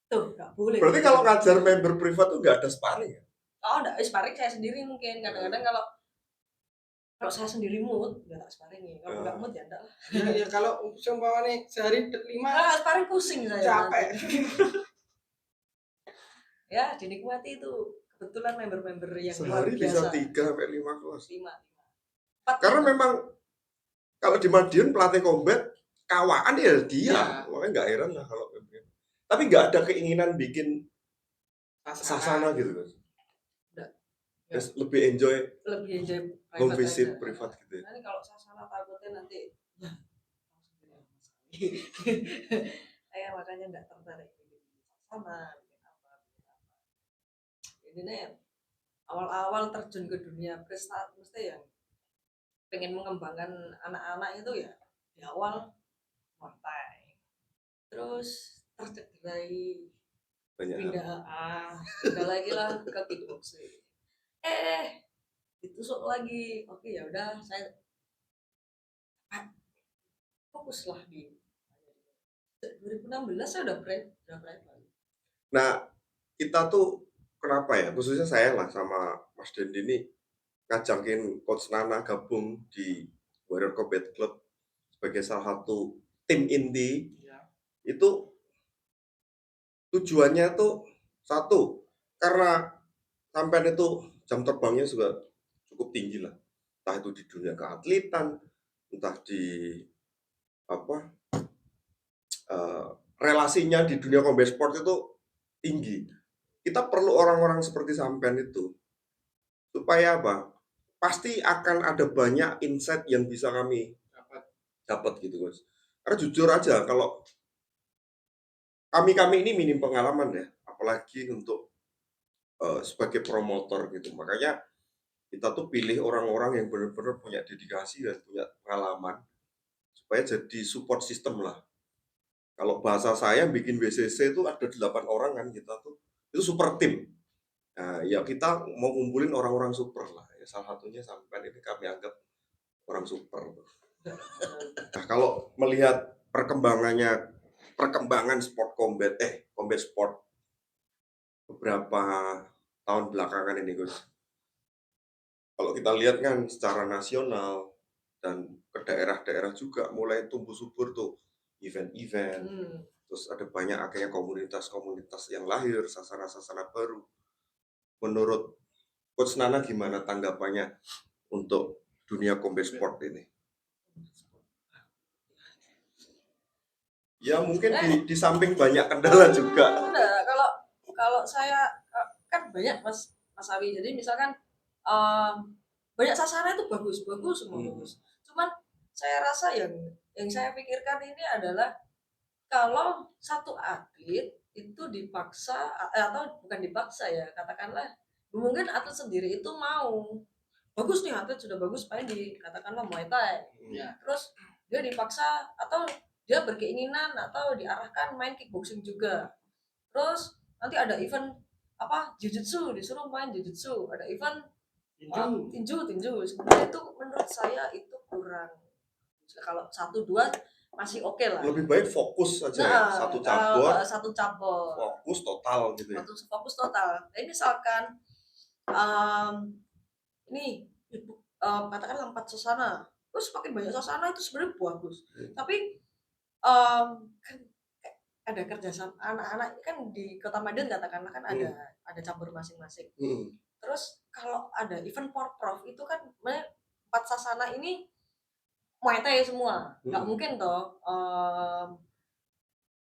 Tuh nggak boleh. Berarti kalau ngajar member privat tuh nggak ada sparring ya? Oh enggak, sparring saya sendiri mungkin. Kadang-kadang kalau saya sendiri mood, enggak tak sparring ya. Kalau enggak mood ya enggak lah. Ya kalau seumpamanya sehari 5 sparring pusing saya. Capek. Ya, dinikmati itu. Kebetulan member-member yang sehari luar biasa. bisa 3 sampai 5 kelas. 4. Karena memang kalau di Madiun pelatih combat kawan ya dia. Makanya nggak heran lah kalau tapi nggak ada keinginan bikin sasana gitu kan. Lebih enjoy home visit privat gitu ya. Nanti kalau sasana takutnya nanti saya makanya nggak tertarik bikin sasana, bikin apa. Ini awal-awal terjun ke dunia prestasi mesti yang pengen mengembangkan anak-anak itu ya di awal partai, terus tercederai pindah lagi lah ke kickboxing. Ditusuk lagi. Oke ya udah saya fokuslah di 2016 saya udah pride lagi. Nah kita tuh kenapa ya khususnya saya lah sama Mas Dendi ini ngajakin Coach Nana gabung di Warrior Combat Club sebagai salah satu tim inti itu tujuannya tuh satu karena sampai itu jam terbangnya juga cukup tinggi lah, entah itu di dunia keatletan, entah di relasinya di dunia combat sport itu tinggi. Kita perlu orang-orang seperti sampean itu supaya apa? Pasti akan ada banyak insight yang bisa kami dapat gitu guys. Karena jujur aja kalau kami ini minim pengalaman ya, apalagi untuk sebagai promotor gitu. Makanya kita tuh pilih orang-orang yang benar-benar punya dedikasi dan punya pengalaman supaya jadi support system lah. Kalau bahasa saya bikin WCC itu ada 8 orang kan kita tuh itu super tim. Nah, ya kita mau ngumpulin orang-orang super lah. Ya, salah satunya sampai ini kami anggap orang super. Nah, kalau melihat perkembangan sport combat sport beberapa tahun belakangan ini Gus. Kalau kita lihat kan secara nasional dan ke daerah-daerah juga mulai tumbuh subur tuh event-event. Hmm. Terus ada banyak akhirnya komunitas-komunitas yang lahir, sasana-sasana baru. Menurut Coach Nana gimana tanggapannya untuk dunia combat sport ini? Ya mungkin di samping banyak kendala juga. Enggak, kalau saya kan banyak Mas Awi. Jadi misalkan banyak sasana itu bagus semua bagus. Cuman saya rasa yang saya pikirkan ini adalah kalau satu atlet itu dipaksa atau bukan dipaksa ya, katakanlah mungkin atlet sendiri itu mau bagus nih, atlet sudah bagus main di katakanlah Muay Thai. Ya. Terus dia dipaksa atau dia berkeinginan atau diarahkan main kickboxing juga. Terus nanti ada event jiu-jitsu, disuruh main jiu-jitsu, ada event tinju. Sebenarnya itu menurut saya itu kurang. Kalau 1-2 masih oke lah. Lebih baik fokus saja ya, satu cabur, fokus total gitu ya. Fokus total. Nah, ini misalkan ini katakanlah 4 sasana, terus makin banyak sasana itu sebenarnya bagus. Tapi kan ada kerjasama anak-anak kan di Kota Madiun katakanlah kan ada cabur masing-masing. Terus kalau ada event porprov itu kan 4 sasana ini Muay Thai semua, nggak mungkin toh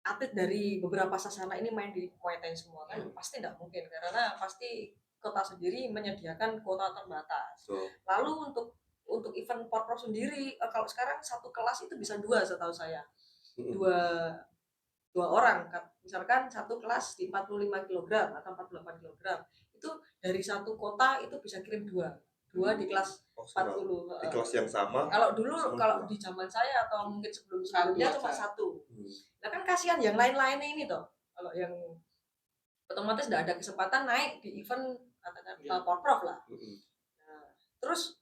atlet dari beberapa sasana ini main di Muay Thai semua kan, pasti nggak mungkin karena pasti kota sendiri menyediakan kuota terbatas. Lalu untuk event porprov sendiri kalau sekarang satu kelas itu bisa 2 setahu saya, dua orang, misalkan satu kelas di 45 kg atau 48 kg itu dari satu kota itu bisa kirim 2 di kelas 40. Di kelas yang sama. Kalau dulu kalau di zaman saya atau mungkin sebelumnya cuma 1. Nah kan kasihan yang lain-lainnya ini toh. Kalau yang otomatis tidak ada kesempatan naik di event katakan porprov lah. Nah, terus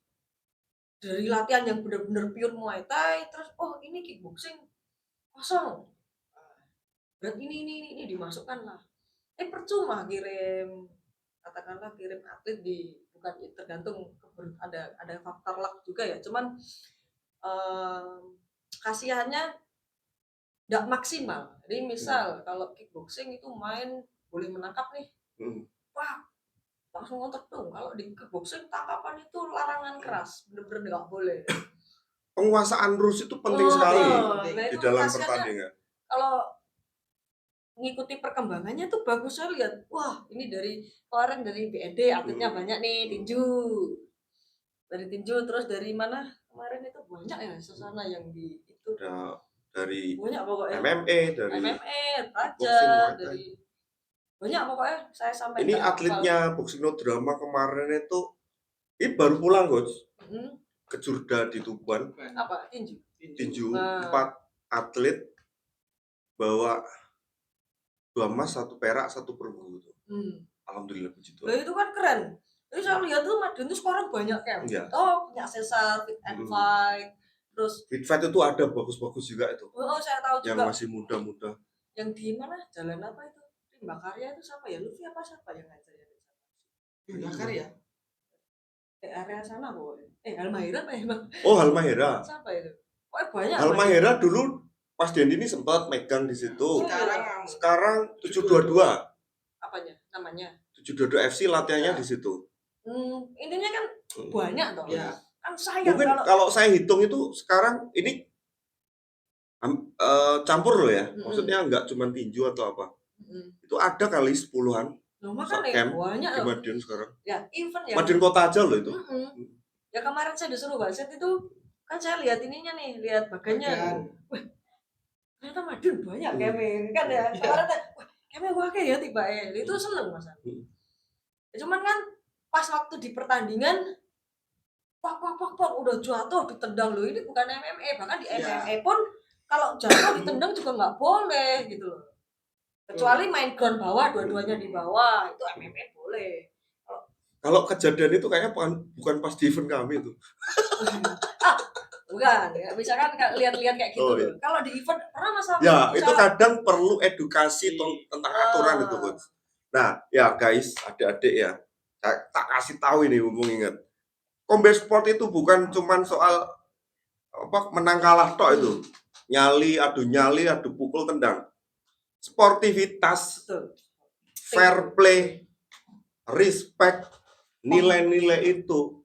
dari latihan yang benar-benar pure Muay Thai, terus ini kickboxing kosong. Berat ini dimasukkan lah. Percuma kirim atlet di, bukan tergantung ada faktor luck juga ya, cuman kasihannya tidak maksimal. Jadi misal kalau kickboxing itu main boleh menangkap nih, wah langsung ngontak tuh. Kalau di kickboxing tangkapan itu larangan keras, bener-bener nggak boleh. Penguasaan rules itu penting sekali di dalam pertandingan. Kalau ngikuti perkembangannya tuh bagus, saya lihat wah ini dari kemarin dari BND atletnya banyak nih, tinju terus dari mana kemarin itu banyak ya sasana yang di itu dari banyak pokoknya MMA Raja dari banyak pokoknya saya sampai ini atletnya Boxing No Drama kemarin itu ini baru pulang Coach ke Jurda di Tuban tinju 4 atlet bawa 2 emas, 1 perak, 1 perunggu. Alhamdulillah puji Tuhan. Nah, itu kan keren. Jadi saya lihat tuh Madiun tuh sekarang banyak camp. Punya Cesar, Fit and Fight. Terus Fit Fight itu ada bagus-bagus juga itu. Saya tahu yang juga. Yang masih muda-muda. Yang di mana? Jalan apa itu? Rimba Karya itu siapa ya? Luffy apa siapa yang ngajarin? Rimba Karya. Area sana pokoknya. Halmahera apa ya, Bang? Oh, Halmahera. Siapa itu? Banyak. Halmahera dulu Mas Dendi ini sempat megang di situ. Sekarang 722. Apanya? Namanya? 722 FC latihannya di situ. Intinya kan banyak toh. Ya. Kan sayang mungkin kalau saya hitung itu sekarang ini campur loh ya. Maksudnya enggak cuma tinju atau apa. Itu ada kali 10-an. Makanya banyak di Madiun sekarang. Ya, event ya. Madiun kota aja loh itu. Ya kemarin saya disuruh wasit itu kan saya lihat ininya nih, lihat bagannya. Wah, ternyata Madiun banyak keme kan ya. Kemarin keme wae ya tiba itu seneng Mas. Cuman kan pas waktu di pertandingan pak udah jatuh ditendang loh, ini bukan MMA, bahkan di MMA pun kalau jatuh ditendang juga nggak boleh gitu loh. Kecuali main ground bawah, dua-duanya di bawah, itu MMA boleh. Kalau kejadian itu kayaknya bukan pas di event kami itu. Bukan, ya, misalkan lihat-lihat kayak gitu. Iya. Kalau di event pernah masalah. Ya, itu kadang perlu edukasi tentang aturan itu, Coach. Nah, ya guys, adik-adik ya, tak kasih tahu ini, mumpung ingat. Combat sport itu bukan cuman soal menang kalah tok itu. nyali, adu pukul, tendang. Sportivitas, Betul. fair play, respect, nilai-nilai itu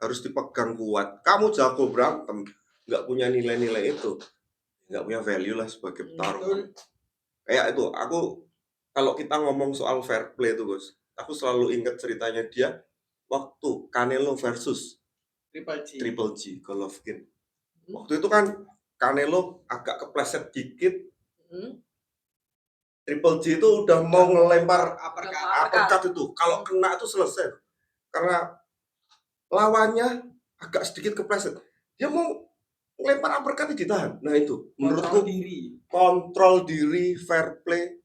harus dipegang kuat. Kamu jago berantem, nggak punya nilai-nilai itu, nggak punya value lah sebagai petarung. Kayak itu, aku kalau kita ngomong soal fair play itu, Gus, aku selalu ingat ceritanya dia waktu Canelo versus Triple G Golovkin. Waktu itu kan Canelo agak kepleset dikit, Triple G itu udah mau ngelempar uppercut itu. Kalau kena itu selesai. Karena lawannya agak sedikit kepleset. Dia mau ngelempar uppercut ditahan. Nah itu, menurutku kontrol diri, fair play.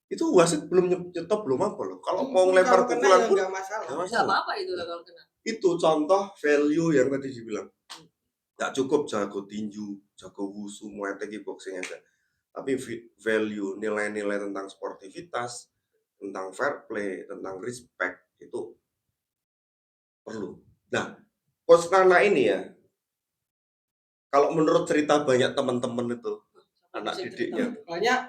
Itu wasit belum nyetop belum apa loh. Kalau mau ngelempar pukulan pun enggak masalah. Enggak apa-apa itu lah kalau kena. Itu contoh value yang tadi dibilang. Nggak cukup jago tinju, jago wushu, muay thai, kickboxing aja. Tapi value, nilai-nilai tentang sportivitas, tentang fair play, tentang respect, itu perlu. Nah, Coach Nana ini ya, kalau menurut cerita banyak teman-teman itu, anak didiknya, Banyak.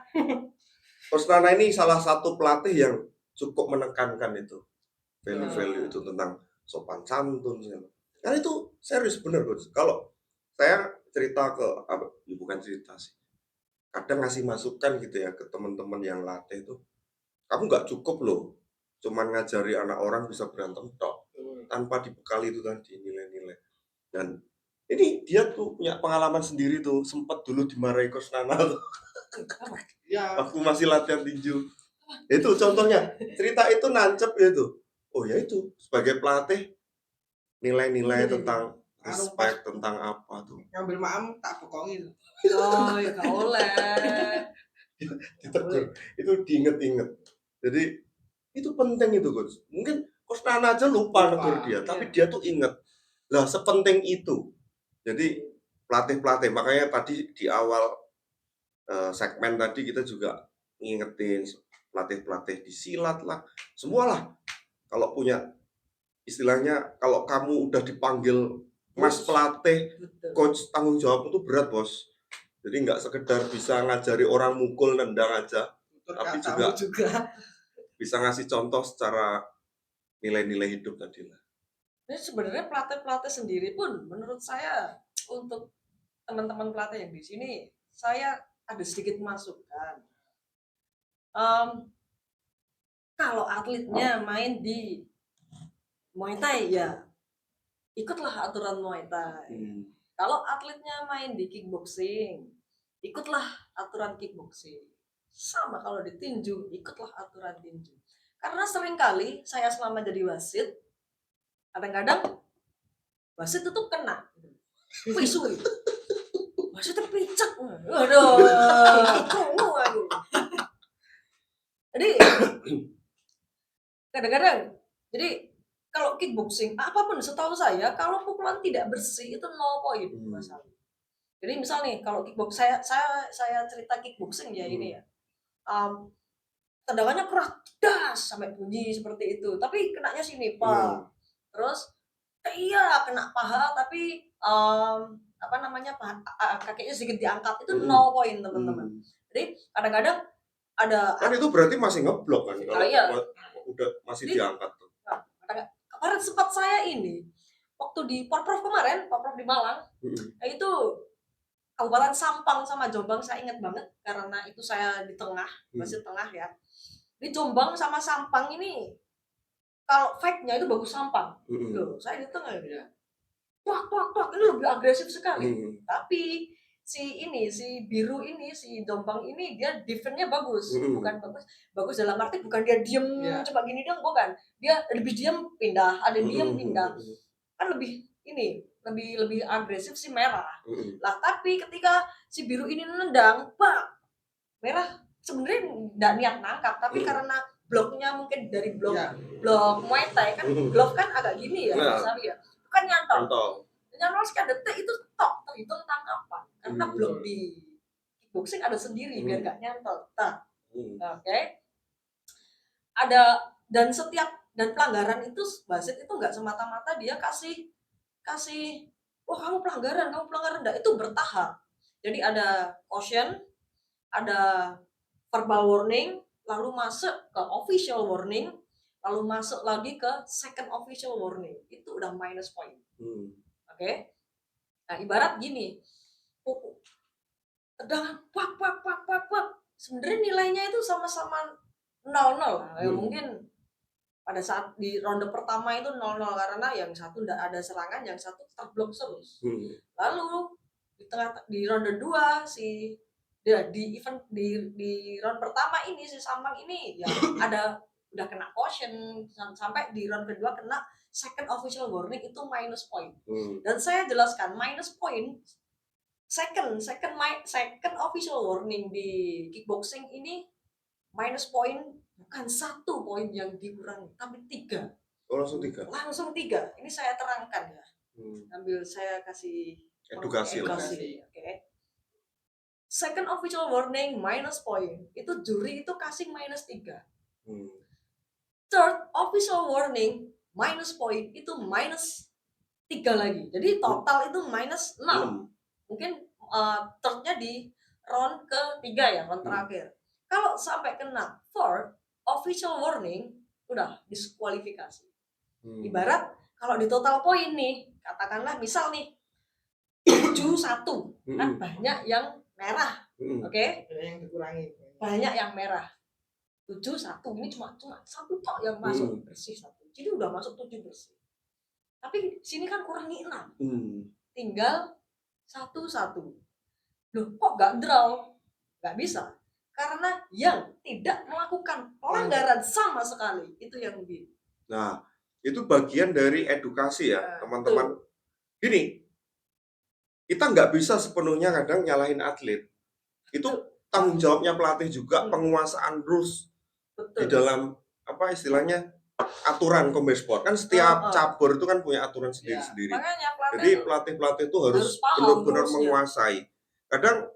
Coach Nana ini salah satu pelatih yang cukup menekankan itu. Value-value itu tentang sopan santun. Karena itu serius bener, Coach. Kalau saya cerita ke, bukan cerita sih, kadang ngasih masukan gitu ya ke teman-teman yang latih itu, kamu nggak cukup loh cuman ngajari anak orang bisa berantem tok tanpa dibekali itu tadi nilai-nilai. Dan ini dia tuh punya pengalaman sendiri tuh, sempat dulu dimarahi Coach Nana tuh. Ya. Waktu masih latihan tinju. Itu contohnya, cerita itu nancep ya tuh. Oh ya itu, sebagai pelatih nilai-nilai tentang respect, tentang apa tuh. Ngambil maam tak bokongin. Oh, ya nggak boleh. Ditegur. Itu diinget-inget. Jadi itu penting itu, Coach. Mungkin Coach Nana aja lupa negur dia, tapi dia tuh inget. Lah sepenting itu. Jadi pelatih-pelatih, makanya tadi di awal segmen tadi kita juga ngingetin pelatih-pelatih di silat lah, semualah. Kalau punya istilahnya, kalau kamu udah dipanggil Mas pelatih, coach, tanggung jawab itu berat, Bos. Jadi nggak sekedar bisa ngajari orang mukul, nendang aja, tapi juga bisa ngasih contoh secara nilai-nilai hidup tadi lah. Ini sebenarnya pelatih-pelatih sendiri pun menurut saya, untuk teman-teman pelatih yang di sini, saya ada sedikit masukan. Kalau atletnya main di Muay Thai ya ikutlah aturan Muay Thai. Kalau atletnya main di kickboxing, ikutlah aturan kickboxing. Sama kalau di tinju, ikutlah aturan tinju. Karena seringkali saya selama jadi wasit, kadang-kadang wasit itu kena pisu itu. Wasit picek. Aduh, krungu aku. Jadi kadang-kadang, jadi kalau kickboxing apapun setahu saya, kalau pukulan tidak bersih itu 0 poin masalah. Jadi misal nih kalau kickbox, saya cerita kickboxing ya ini ya, tendangannya keras das sampai bunyi seperti itu, tapi kenanya sini pak, terus iya kena paha tapi apa namanya, kakinya sedikit diangkat, itu 0 poin teman-teman. Jadi kadang-kadang ada kan itu berarti masih ngeblok kan kalau iya. udah masih diangkat tuh. Kemarin sempat saya ini waktu di Porprov kemarin, Porprov di Malang, itu Kabupaten Sampang sama Jombang, saya ingat banget karena itu saya di tengah, masih tengah ya. Di Jombang sama Sampang ini kalau fight-nya itu bagus Sampang. Loh, saya di tengah ya. Tuak, ini lebih agresif sekali. Tapi si biru ini, si Jombang ini dia defense-nya bagus, bukan bagus dalam arti bukan dia diem coba gini dong, bukan. Dia lebih diem pindah, ada diem pindah. Kan lebih lebih agresif si merah. Lah tapi ketika si biru ini nendang, pak, merah sebenarnya nggak niat nangkap, tapi karena bloknya mungkin dari blok Muay Thai kan, glove kan agak gini ya, misalnya ya, kan nyantol sekian detik itu tok terhitung tangkapan, karena blok di kickboxing ada sendiri biar nggak nyantol. Oke. Ada dan pelanggaran itu wasit itu nggak semata-mata dia kasih wah kamu pelanggaran enggak, itu bertahap. Jadi ada caution, ada verbal warning, lalu masuk ke official warning, lalu masuk lagi ke second official warning. Itu udah minus point. Oke? Nah, ibarat gini, tendangan pak. Sebenarnya nilainya itu sama-sama 0-0. Mungkin pada saat di ronde pertama itu 0-0 karena yang satu tidak ada serangan, yang satu terblok terus. Lalu di ronde 2 di round pertama ini si Sampang ini ya ada udah kena caution sampai di round kedua kena second official warning itu minus point. Dan saya jelaskan minus point second official warning di kickboxing ini minus point bukan 1 poin yang dikurangi tapi 3. Langsung 3. Langsung 3. Ini saya terangkan ya. Sambil saya kasih edukasi. Oke. Second official warning minus point itu juri itu kasih minus 3. Third official warning minus point itu minus 3 lagi. Jadi total itu minus 6. Mungkin thirdnya di round ketiga ya, round terakhir. Kalau sampai kena fourth official warning, udah diskualifikasi. Ibarat kalau di total poin nih, katakanlah misal nih 7-1, kan banyak yang merah, oke? Yang dikurangi. Banyak yang merah. 7-1 ini cuma satu tok yang masuk bersih 1. Jadi udah masuk 7 bersih. Tapi sini kan kurangi 6. Tinggal 1-1. Loh, kok gak draw? Gak bisa. Karena yang tidak melakukan pelanggaran sama sekali itu yang lebih. Nah, itu bagian dari edukasi ya, teman-teman. Gini, kita nggak bisa sepenuhnya kadang nyalahin atlet. Itu tanggung jawabnya pelatih juga, penguasaan rules di dalam apa istilahnya aturan combat sport. Kan setiap cabur itu kan punya aturan sendiri-sendiri. Jadi pelatih-pelatih itu harus benar-benar menguasai. Kadang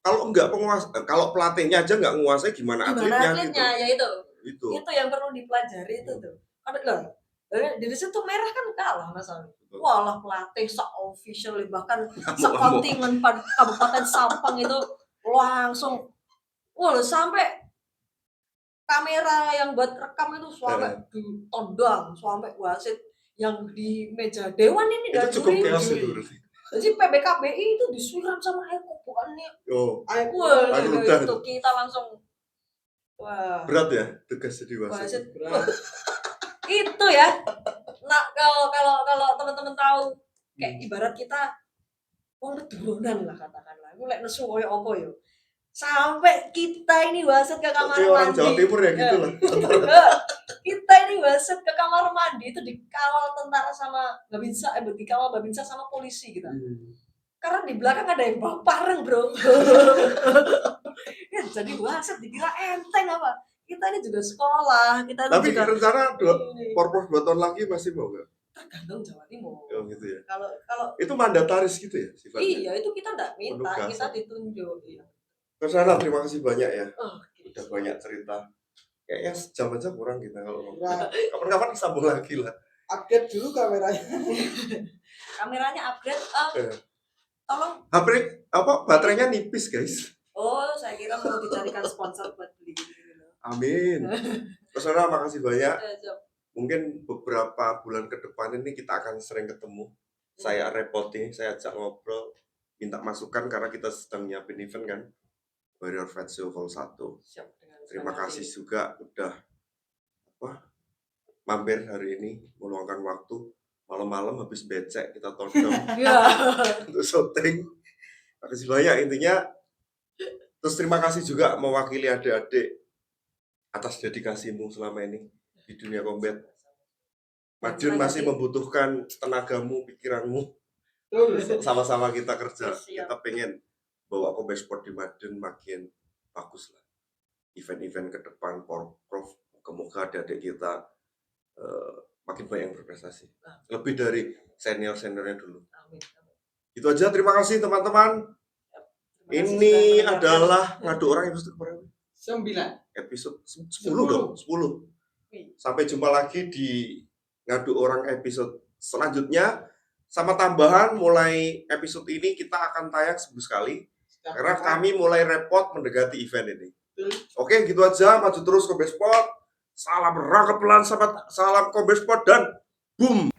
kalau pelatihnya aja nggak menguasai gimana atletnya gitu. Ya itu yang perlu dipelajari itu tuh. Dari situ merah kan kalah masalahnya. Walah pelatih official bahkan sekontingen Kabupaten Sampang itu langsung sampai kamera yang buat rekam itu sampai ditodang sampai wasit yang di meja dewan ini itu cukup chaos itu. Jadi PBKBI itu disuram sama air kobokannya. Itu kita langsung berat ya tugas jadi wasit. Itu ya. Nah, kalau teman-teman tahu kayak ibarat kita wong turunan lah katakanlah. Iku lek nesu koyo apa yo. Sampai kita ini wasit ke kamar mandi. Orang Jawa Timur ya gitu lah. Kita ini wasit ke kamar mandi itu dikawal tentara sama dikawal Babinsa sama polisi kita. Karena di belakang ada yang bawa parang, bro. Ya, jadi wasit dikira enteng apa? Kita ini juga sekolah, Tapi juga rencana Porprov 2 tahun lagi masih mau nggak? Tergantung Jawa Timur. Gitu ya. Kalau itu mandataris gitu ya sifatnya? Iya, itu kita enggak minta, kita ditunjuk. Iya. Kesana, terima kasih banyak ya. Udah banyak cerita. Kayaknya sejam aja kurang kita kalau ngomong. Kapan-kapan sambung lagi lah. Update dulu kameranya. Kameranya upgrade. Tolong. Baterainya nipis guys. Oh, saya kira mau dicarikan sponsor buat beli. Amin. Kesana, makasih banyak. Mungkin beberapa bulan ke depan ini kita akan sering ketemu. Saya reporting, saya ajak ngobrol, minta masukan karena kita sedang nyiapin event kan. Warrior Festival Vol 1. Terima kasih juga udah mampir hari ini, meluangkan waktu. Malam-malam habis becek kita todong untuk syuting. Makasih banyak intinya. Terus terima kasih juga mewakili adik-adik atas dedikasimu selama ini di dunia combat. Madiun masih membutuhkan tenagamu, pikiranmu. Sama-sama kita kerja. Kita pengen bawa combat sport di Madiun makin bagus lah. Event-event ke depan, Porprov, semoga adik-adik kita makin banyak yang berprestasi. Lebih dari senior-seniornya dulu. Itu aja, terima kasih teman-teman. Ini adalah ngadu orang episode berapa? 9. Episode 10 dong, 10. Sampai jumpa lagi di ngadu orang episode selanjutnya. Sama tambahan, mulai episode ini kita akan tayang seminggu sekali. Setiap Karena Jumat. kami mulai repot mendekati event ini. Betul. Oke, gitu aja. Maju terus Kombesport. Salam rangkep pelan, salam Kombesport dan boom.